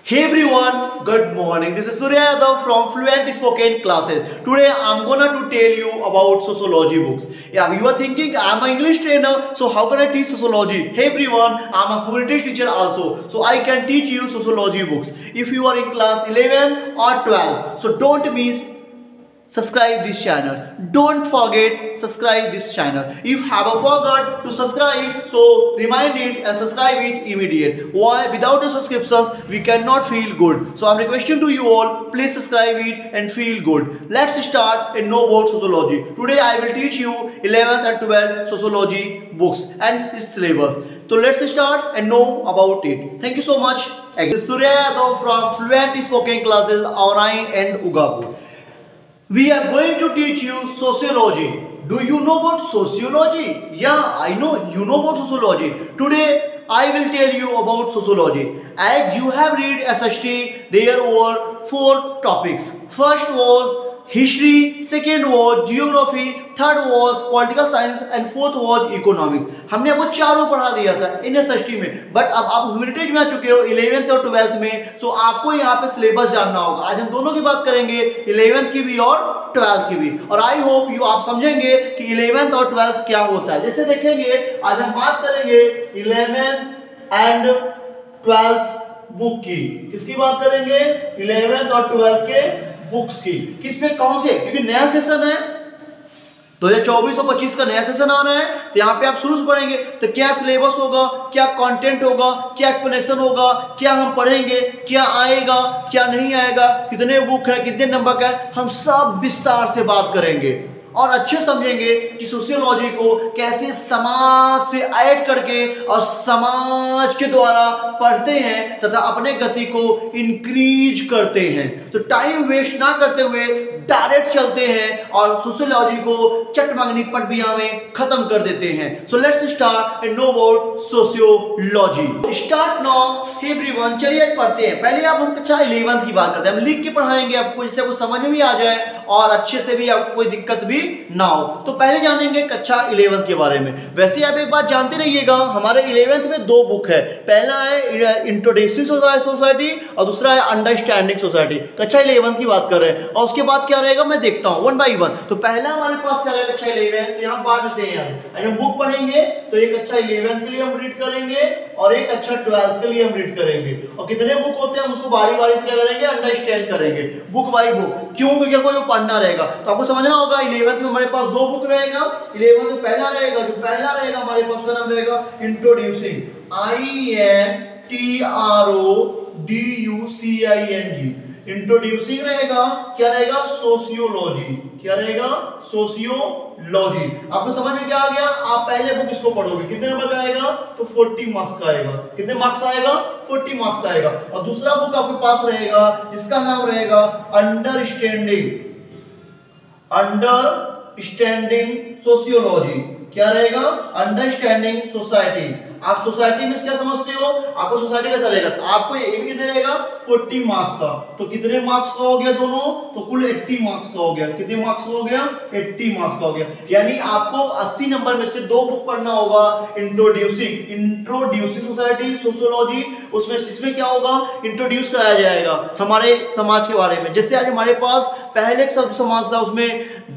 Hey everyone, good morning. This is Surya Yadav from Fluent Spoken Classes. Today I'm gonna to tell you about sociology books. Yeah, you are thinking I'm an English trainer, so how can I teach sociology? Hey everyone, I'm a humanities teacher also, so I can teach you sociology books. If you are in class 11 or 12, so don't miss. Subscribe this channel. Don't forget subscribe this channel. If have forgot to subscribe, so remind it and subscribe it immediate. Why? Without the subscriptions we cannot feel good. So I'm requesting to you all, please subscribe it and feel good. Let's start and know about sociology. Today I will teach you 11th and 12th sociology books and its syllabus. So let's start and know about it. Thank you so much. This is Surya Yadav from Fluent Spoken Classes, Online and Ugapur. We are going to teach you sociology. Do you know about sociology? Yeah, I know you know about sociology. Today I will tell you about sociology. As you have read SST, there were 4 topics. First was history, second was geography, third was political science and fourth was economics. हमने आपको चारों पढ़ा दिया था इन SST में, but अब आप humanities में आ चुके हो 11th और 12th में, सो आपको यहाँ पे सिलेबस जानना होगा. आज हम दोनों की बात करेंगे, 11th की भी और 12th की भी, और आई होप यू आप समझेंगे कि 11th और 12th क्या होता है. जैसे देखेंगे आज हम बात करेंगे 11th एंड 12th बुक की. किसकी बात करेंगे? 11th और 12th के बुक्स की. किसमें कौन से? क्योंकि नया सेशन है 2024 और 25 का नया सेशन आ रहा है, तो यहाँ पे आप शुरू से पढ़ेंगे तो क्या सिलेबस होगा, क्या कंटेंट होगा, क्या एक्सप्लेनेशन होगा, क्या हम पढ़ेंगे, क्या आएगा, क्या नहीं आएगा, कितने बुक है, कितने नंबर का है, हम सब विस्तार से बात करेंगे और अच्छे समझेंगे कि सोशियोलॉजी को कैसे समाज से ऐड करके और समाज के द्वारा पढ़ते हैं तथा अपने गति को इंक्रीज करते हैं. तो टाइम वेस्ट ना करते हुए डायरेक्ट चलते हैं और सोशियोलॉजी को चटमंगनी पटबिया में खत्म कर देते हैं. So let's start and know about sociology. Start now everyone. चलिए पढ़ते हैं. पहले आप हम कक्षा 11 की बात करते हैं. हम लिख के पढ़ाएंगे आपको, जिससे आपको समझ में भी आ जाए और अच्छे से भी आपको कोई दिक्कत भी ना हो. तो पहले जानेंगे कक्षा 11 के बारे में. वैसे आप एक बात जानते रहिएगा, हमारे 11th में 2 बुक है. पहला है इंट्रोडक्शन सोसाइटी और दूसरा है अंडरस्टैंडिंग सोसाइटी. कक्षा 11 की बात कर रहे हैं और उसके बाद क्या रहेगा मैं देखता हूं 1 by 1. तो पहला हमारे पास क्या रहेगा कक्षा 11, तो यहां बांट देते हैं. आज हम बुक पढ़ेंगे तो एक कक्षा 11 के लिए हम रीड करेंगे और एक कक्षा 12 के लिए हम रीड करेंगे. और कितने बुक होते हैं हम उसको बारी बारी से क्या करेंगे, अंडरस्टैंड करेंगे बुक बाय बुक. क्यों? क्योंकि कोई पढ़ना रहेगा तो आपको समझना होगा. 11th में हमारे पास 2 बुक रहेगा. 11th में पहला रहेगा, जो पहला रहेगा हमारे पास उसका नाम रहेगा इंट्रोड्यूसिंग, INTRODUCING. इंट्रोड्यूसिंग रहेगा. क्या रहेगा? सोशियोलॉजी. क्या रहेगा? सोशियोलॉजी. आपको समझ में क्या आ गया? आप पहले बुक इसको पढ़ोगे, कितने नंबर का आएगा? तो 40 मार्क्स का आएगा. कितने मार्क्स आएगा? 40 मार्क्स का आएगा. और दूसरा बुक आपके पास रहेगा जिसका नाम रहेगा अंडरस्टैंडिंग सोशियोलॉजी. क्या रहेगा? Understanding society. आप सोसाइटी में क्या समझते हो? आपको सोसाइटी कैसा रहेगा? तो आपको ये भी कितने रहेगा? 40 मार्क्स का. तो कितने मार्क्स का हो गया दोनों? तो कुल 80 मार्क्स का हो गया. कितने मार्क्स का हो गया? 80 मार्क्स का हो गया. यानी आपको 80 नंबर में से 2 बुक पढ़ना होगा. इंट्रोड्यूसिंग सोसाइटी सोशियोलॉजी, उसमें इसमें क्या होगा? इंट्रोड्यूस कराया जाएगा हमारे समाज के बारे में. जैसे आज हमारे पास पहले सब समाज था, उसमें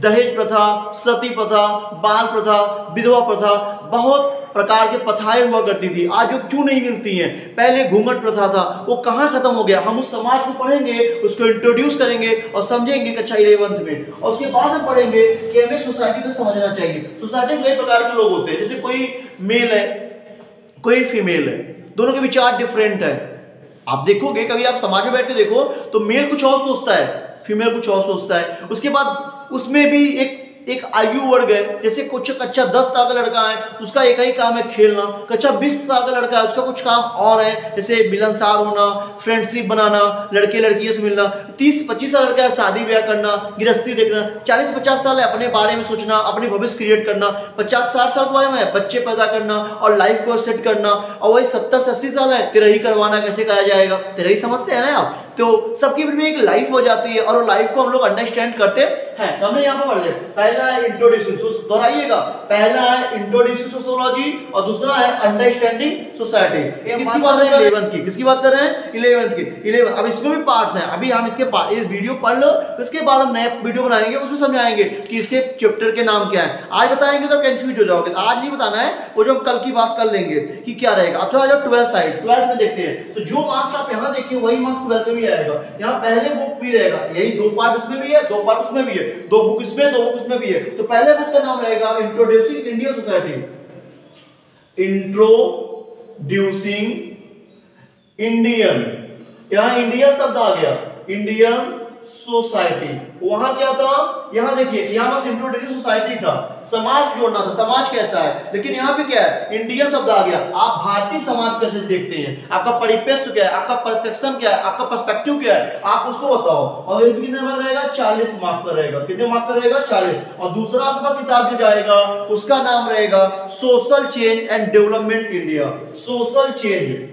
दहेज प्रथा, सती प्रथा, बाल प्रथा, विधवा प्रथा, बहुत प्रकार के प्रथाएं हुआ करती थी. आज वो क्यों नहीं मिलती हैं? पहले घूंघट प्रथा था, वो कहां खत्म हो गया? हम उस समाज को पढ़ेंगे, उसको इंट्रोड्यूस करेंगे और समझेंगे कक्षा 11th में. और उसके बाद हम पढ़ेंगे कि हमें सोसाइटी को समझना चाहिए. सोसाइटी में कई प्रकार के लोग होते हैं. जैसे कोई मेल है, कोई फीमेल है, दोनों के विचार डिफरेंट है. आप देखोगे, कभी आप समाज में बैठ के देखो तो मेल कुछ और सोचता है, फीमेल कुछ और सोचता है. उसके बाद उसमें भी एक आयु वर्ग है. जैसे कुछ कक्षा 10 साल का लड़का है, उसका एक ही काम है खेलना. कक्षा 20 साल का लड़का है, उसका कुछ काम और है, जैसे मिलनसार होना, फ्रेंडशिप बनाना, लड़के लड़कियों से मिलना. 30-25 साल लड़का है, शादी ब्याह करना, गृहस्थी देखना. 40-50 साल है अपने बारे में सोचना, अपने भविष्य क्रिएट करना. 50-60 साल के बारे में है बच्चे पैदा करना और लाइफ को सेट करना. और वही 70-80 साल है तिरही करवाना. कैसे कहा जाएगा? तिरही समझते हैं ना आप? तो सबकी में एक लाइफ हो जाती है और वो लाइफ को हम लोग अंडरस्टैंड करते हैं। तो हमने यहाँ पर पढ़ लिया, पहला है इंट्रोड्यूसिंग, दोहराइएगा, पहला है इंट्रोड्यूसिंग सोशियोलॉजी और दूसरा है अंडरस्टैंडिंग सोसाइटी। किसकी बात कर रहे हैं? 11th की। किसकी बात कर रहे हैं? 11th की। 11 अब इसमें भी पार्ट्स हैं, अभी हम इसके इस वीडियो पढ़ लो, उसके बाद हम नया वीडियो बनाएंगे, उसमें समझाएंगे कि इसके चैप्टर के नाम क्या है। आज बताएंगे तो कंफ्यूज हो जाओगे, आज नहीं बताना है, वो जो हम कल की बात कर लेंगे कि क्या रहेगा। अब तो आ जाओ 12th साइड, 12th में देखते हैं। तो जो मार्क्स आप यहाँ देखिए वही मार्क्स 12th में भी आएगा। यहाँ पहले बुक भी रहेगा, यही 2 पार्ट इसमें भी है, 2 पार्ट उसमें भी है, 2 बुक इसमें, 2 बुक उसमें भी है। तो पहले बुक का नाम रहेगा introducing Indian society, introducing Indian, यहां इंडियन शब्द आ गया, इंडियन सोसाइटी। वहां क्या था? यहां देखिए, यहां बस इंट्रोड्यूस सोसाइटी था, समाज जोड़ना था, समाज कैसा है। लेकिन यहां पे क्या है? इंडियन शब्द आ गया। आप भारतीय समाज कैसे देखते हैं, आपका परिप्रेक्ष्य क्या है, आपका परसेप्शन क्या है, आपका पर्सपेक्टिव क्या है, आप उसको बताओ। और ये कितने नंबर रहेगा? 40 मार्क का रहेगा। कितने मार्क का रहेगा? 40। और दूसरा आपका किताब जो जाएगा उसका नाम रहेगा social change and development India. Social change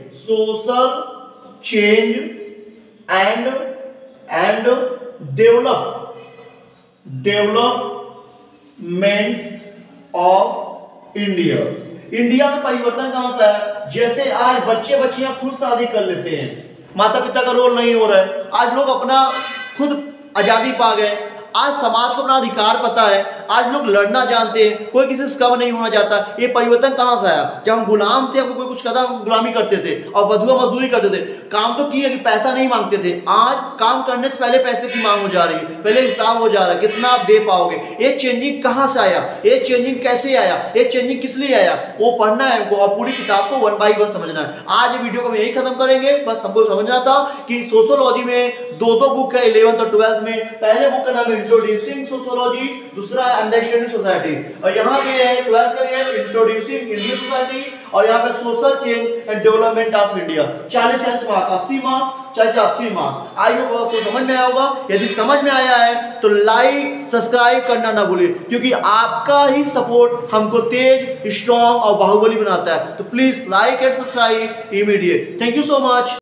and development of India. India में परिवर्तन कहां से है? जैसे आज बच्चे बच्चियां खुद शादी कर लेते हैं, माता पिता का रोल नहीं हो रहा है, आज लोग अपना खुद आजादी पा गए, आज समाज को अपना अधिकार पता है, आज लोग लड़ना जानते हैं, कोई किसी से कम नहीं होना चाहता। ये परिवर्तन कहां से आया? जब हम गुलाम थे, हमको कोई कुछ करता, हम गुलामी करते थे और बधुआ मजदूरी करते थे, काम तो किए कि पैसा नहीं मांगते थे। आज काम करने से पहले पैसे की मांग हो जा रही है, पहले हिसाब हो जा रहा है कितना आप दे पाओगे। ये चेंजिंग कहां से आया? ये चेंजिंग कैसे आया? ये चेंजिंग किस लिए आया? वो पढ़ना है हमको और पूरी किताब को 1 बाय 1 समझना है। आज वीडियो को हम यही खत्म करेंगे। बस हमको समझना था कि सोशियोलॉजी में 2 बुक है 11th और 12th में। पहले बुक का नाम है इंट्रोड्यूसिंग सोशियोलॉजी, दूसरा अंडरस्टैंडिंग सोसाइटी, और यहाँ पे है 12th का है इंट्रोड्यूसिंग इंडियन सोसाइटी, और यहाँ पे social change and development of India. 40 marks, 80 marks, 80 marks. I hope आपको समझ में आया होगा। यदि समझ में आया है तो लाइक सब्सक्राइब करना ना भूलिए, क्योंकि आपका ही सपोर्ट हमको तेज, स्ट्रॉन्ग और बाहुबली बनाता है। तो please like and subscribe immediate. Thank you so much.